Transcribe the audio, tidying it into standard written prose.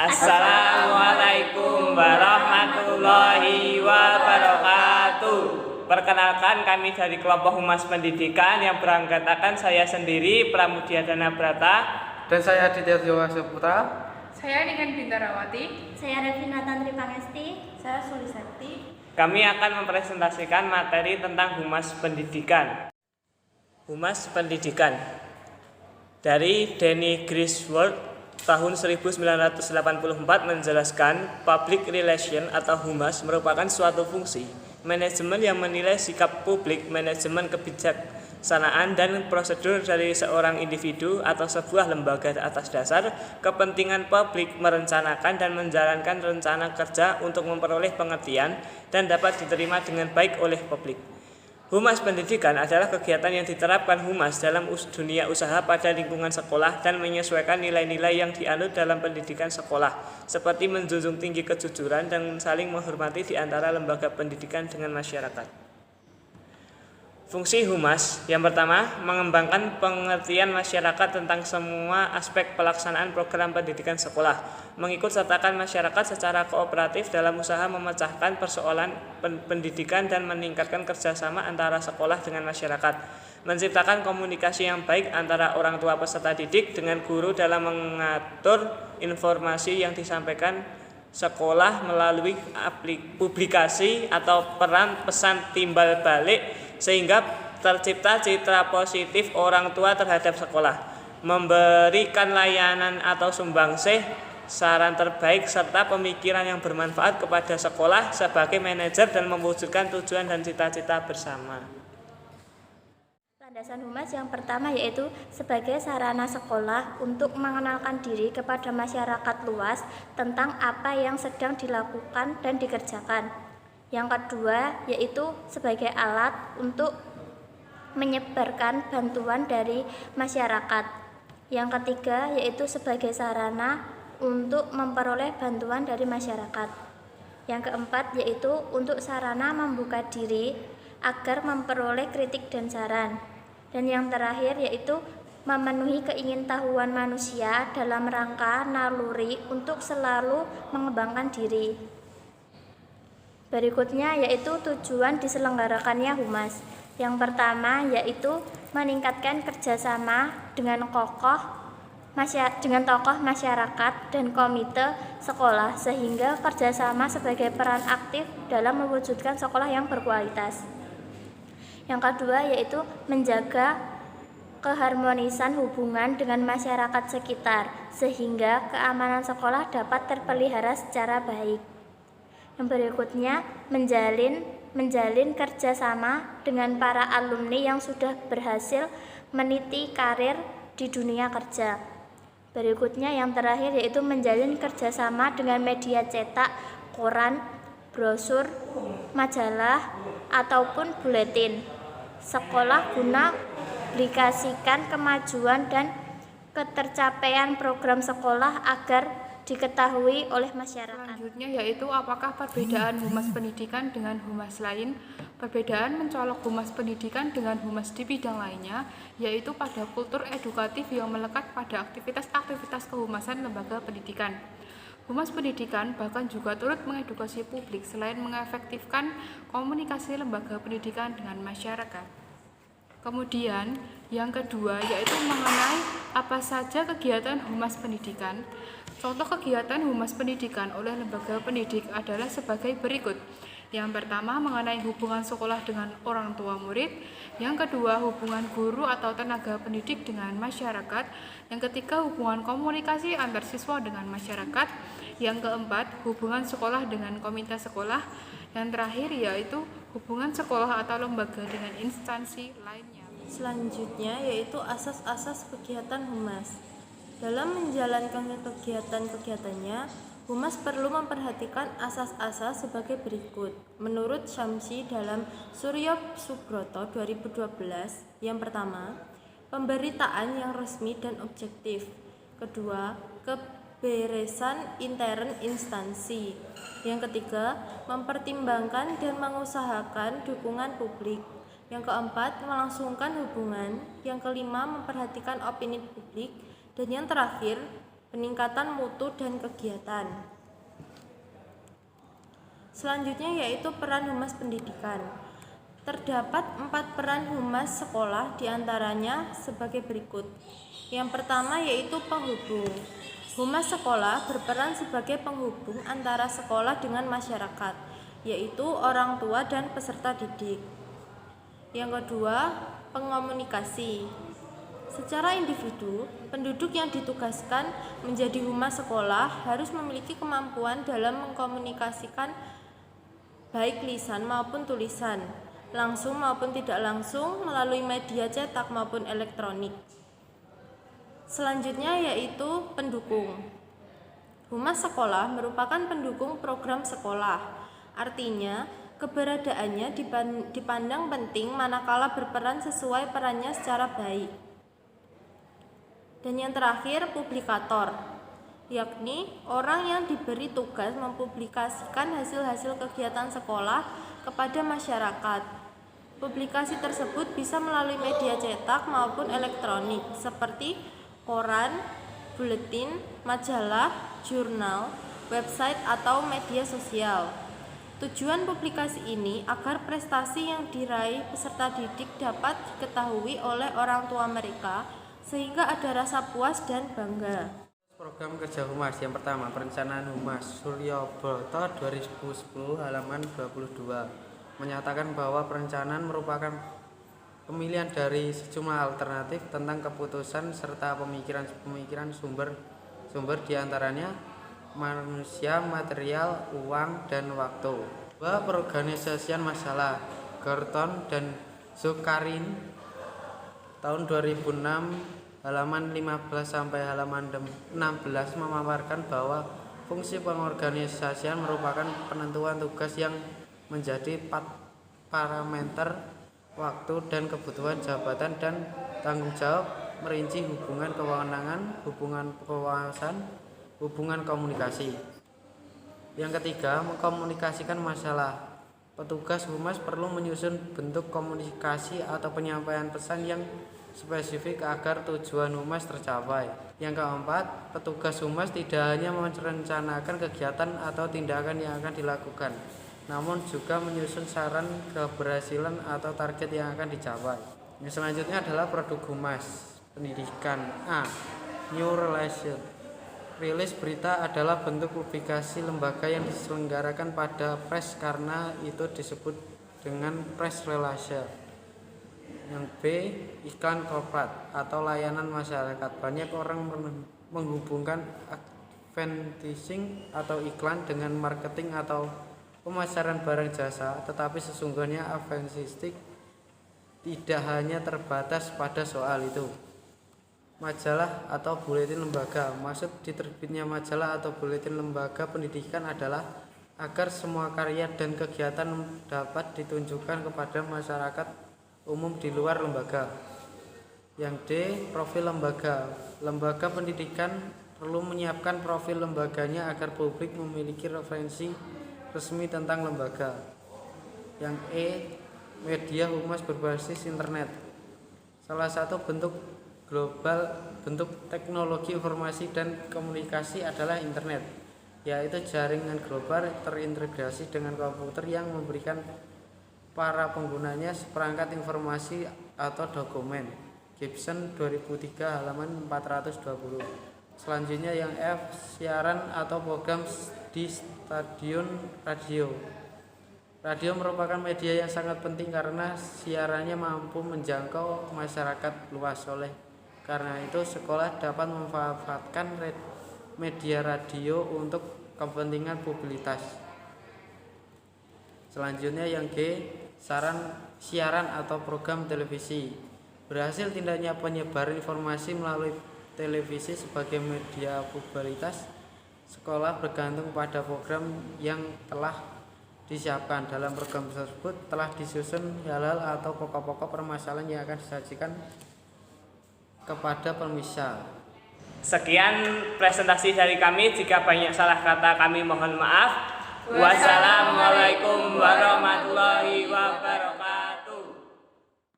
Assalamualaikum warahmatullahi wabarakatuh. Perkenalkan, kami dari kelompok Humas Pendidikan yang beranggotakan saya sendiri, Pramudiadana Brata, dan saya Aditya Dewa Saputra. Saya dengan Bintarawati. Saya Revina Tantri Pangesti. Saya Sulisakti. Kami akan mempresentasikan materi tentang Humas Pendidikan. Humas Pendidikan dari Danny Griswold tahun 1984 menjelaskan public relation atau humas merupakan suatu fungsi manajemen yang menilai sikap publik, manajemen kebijaksanaan dan prosedur dari seorang individu atau sebuah lembaga atas dasar kepentingan publik, merencanakan dan menjalankan rencana kerja untuk memperoleh pengertian dan dapat diterima dengan baik oleh publik. Humas pendidikan adalah kegiatan yang diterapkan humas dalam dunia usaha pada lingkungan sekolah dan menyesuaikan nilai-nilai yang dianut dalam pendidikan sekolah, seperti menjunjung tinggi kejujuran dan saling menghormati di antara lembaga pendidikan dengan masyarakat. Fungsi humas yang pertama, mengembangkan pengertian masyarakat tentang semua aspek pelaksanaan program pendidikan sekolah, mengikut sertakan masyarakat secara kooperatif dalam usaha memecahkan persoalan pendidikan dan meningkatkan kerjasama antara sekolah dengan masyarakat, menciptakan komunikasi yang baik antara orang tua peserta didik dengan guru dalam mengatur informasi yang disampaikan sekolah melalui publikasi atau peran pesan timbal balik sehingga tercipta citra positif orang tua terhadap sekolah, memberikan layanan atau sumbangsih, saran terbaik serta pemikiran yang bermanfaat kepada sekolah sebagai manajer dan mewujudkan tujuan dan cita-cita bersama. Landasan humas yang pertama yaitu sebagai sarana sekolah untuk mengenalkan diri kepada masyarakat luas tentang apa yang sedang dilakukan dan dikerjakan. Yang kedua yaitu sebagai alat untuk menyebarkan bantuan dari masyarakat. Yang ketiga yaitu sebagai sarana untuk memperoleh bantuan dari masyarakat. Yang keempat yaitu untuk sarana membuka diri agar memperoleh kritik dan saran. Dan yang terakhir yaitu memenuhi keingintahuan manusia dalam rangka naluri untuk selalu mengembangkan diri. Berikutnya yaitu tujuan diselenggarakannya humas. Yang pertama yaitu meningkatkan kerjasama dengan tokoh masyarakat dan komite sekolah sehingga kerjasama sebagai peran aktif dalam mewujudkan sekolah yang berkualitas. Yang kedua yaitu menjaga keharmonisan hubungan dengan masyarakat sekitar sehingga keamanan sekolah dapat terpelihara secara baik. Yang berikutnya menjalin kerjasama dengan para alumni yang sudah berhasil meniti karir di dunia kerja. Berikutnya yang terakhir yaitu menjalin kerjasama dengan media cetak, koran, brosur, majalah, ataupun buletin sekolah guna publikasikan kemajuan dan ketercapaian program sekolah agar diketahui oleh masyarakat. Selanjutnya yaitu apakah perbedaan humas pendidikan dengan humas lain? Perbedaan mencolok humas pendidikan dengan humas di bidang lainnya yaitu pada kultur edukatif yang melekat pada aktivitas-aktivitas kehumasan lembaga pendidikan. Humas pendidikan bahkan juga turut mengedukasi publik selain mengefektifkan komunikasi lembaga pendidikan dengan masyarakat. Kemudian yang kedua yaitu mengenai apa saja kegiatan humas pendidikan. Contoh kegiatan humas pendidikan oleh lembaga pendidik adalah sebagai berikut. Yang pertama mengenai hubungan sekolah dengan orang tua murid. Yang kedua hubungan guru atau tenaga pendidik dengan masyarakat. Yang ketiga hubungan komunikasi antar siswa dengan masyarakat. Yang keempat hubungan sekolah dengan komite sekolah. Yang terakhir yaitu hubungan sekolah atau lembaga dengan instansi lainnya. Selanjutnya yaitu asas-asas kegiatan humas. Dalam menjalankan kegiatan-kegiatannya, humas perlu memperhatikan asas-asas sebagai berikut. Menurut Syamsi dalam Suryo Subroto 2012, yang pertama, pemberitaan yang resmi dan objektif. Kedua, keberesan intern instansi. Yang ketiga, mempertimbangkan dan mengusahakan dukungan publik. Yang keempat, melangsungkan hubungan. Yang kelima, memperhatikan opini publik. Dan yang terakhir, peningkatan mutu dan kegiatan. Selanjutnya yaitu peran humas pendidikan. Terdapat 4 peran humas sekolah, diantaranya sebagai berikut. Yang pertama yaitu penghubung. Humas sekolah berperan sebagai penghubung antara sekolah dengan masyarakat, yaitu orang tua dan peserta didik. Yang kedua, pengomunikasi. Secara individu, penduduk yang ditugaskan menjadi humas sekolah harus memiliki kemampuan dalam mengkomunikasikan baik lisan maupun tulisan, langsung maupun tidak langsung, melalui media cetak maupun elektronik. Selanjutnya yaitu pendukung. Humas sekolah merupakan pendukung program sekolah. Artinya, keberadaannya dipandang penting manakala berperan sesuai perannya secara baik. Dan yang terakhir, publikator, yakni orang yang diberi tugas mempublikasikan hasil-hasil kegiatan sekolah kepada masyarakat. Publikasi tersebut bisa melalui media cetak maupun elektronik seperti koran, buletin, majalah, jurnal, website, atau media sosial. Tujuan publikasi ini agar prestasi yang diraih peserta didik dapat diketahui oleh orang tua mereka sehingga ada rasa puas dan bangga. Program kerja humas yang pertama, perencanaan humas Suryabroto 2010 halaman 22 menyatakan bahwa perencanaan merupakan pemilihan dari sejumlah alternatif tentang keputusan serta pemikiran sumber diantaranya manusia, material, uang, dan waktu. Perorganisasian masalah Gorton dan Zukarin tahun 2006 halaman 15 sampai halaman 16 memaparkan bahwa fungsi pengorganisasian merupakan penentuan tugas yang menjadi parameter waktu dan kebutuhan jabatan dan tanggung jawab, merinci hubungan kewenangan, hubungan kekuasaan, hubungan komunikasi. Yang ketiga, mengkomunikasikan masalah. Petugas humas perlu menyusun bentuk komunikasi atau penyampaian pesan yang spesifik agar tujuan humas tercapai. Yang keempat, petugas humas tidak hanya merencanakan kegiatan atau tindakan yang akan dilakukan, namun juga menyusun saran keberhasilan atau target yang akan dicapai. Yang selanjutnya adalah produk humas pendidikan. A. New Relation. Rilis berita adalah bentuk publikasi lembaga yang diselenggarakan pada press, karena itu disebut dengan press relation. Yang B. Iklan korporat atau layanan masyarakat. Banyak orang menghubungkan advertising atau iklan dengan marketing atau pemasaran barang jasa, tetapi sesungguhnya advertising tidak hanya terbatas pada soal itu. Majalah atau buletin lembaga. Maksud diterbitnya majalah atau buletin lembaga pendidikan adalah agar semua karya dan kegiatan dapat ditunjukkan kepada masyarakat umum di luar lembaga. Yang D. Profil lembaga. Lembaga pendidikan perlu menyiapkan profil lembaganya agar publik memiliki referensi resmi tentang lembaga. Yang E. Media humas berbasis internet. Salah satu bentuk teknologi informasi dan komunikasi adalah internet, yaitu jaringan global terintegrasi dengan komputer yang memberikan para penggunanya seperangkat informasi atau dokumen. Gibson 2003 halaman 420. Selanjutnya yang F. Siaran atau program di stasiun radio. Radio merupakan media yang sangat penting karena siarannya mampu menjangkau masyarakat luas. Oleh karena itu, sekolah dapat memanfaatkan media radio untuk kepentingan publisitas. Selanjutnya yang G. Siaran atau program televisi. Berhasil tidaknya penyebaran informasi melalui televisi sebagai media publisitas, sekolah bergantung pada program yang telah disiapkan. Dalam program tersebut telah disusun hal-hal atau pokok-pokok permasalahan yang akan disajikan kepada pemirsa. Sekian presentasi dari kami. Jika banyak salah kata kami mohon maaf. Wassalamualaikum warahmatullahi wabarakatuh.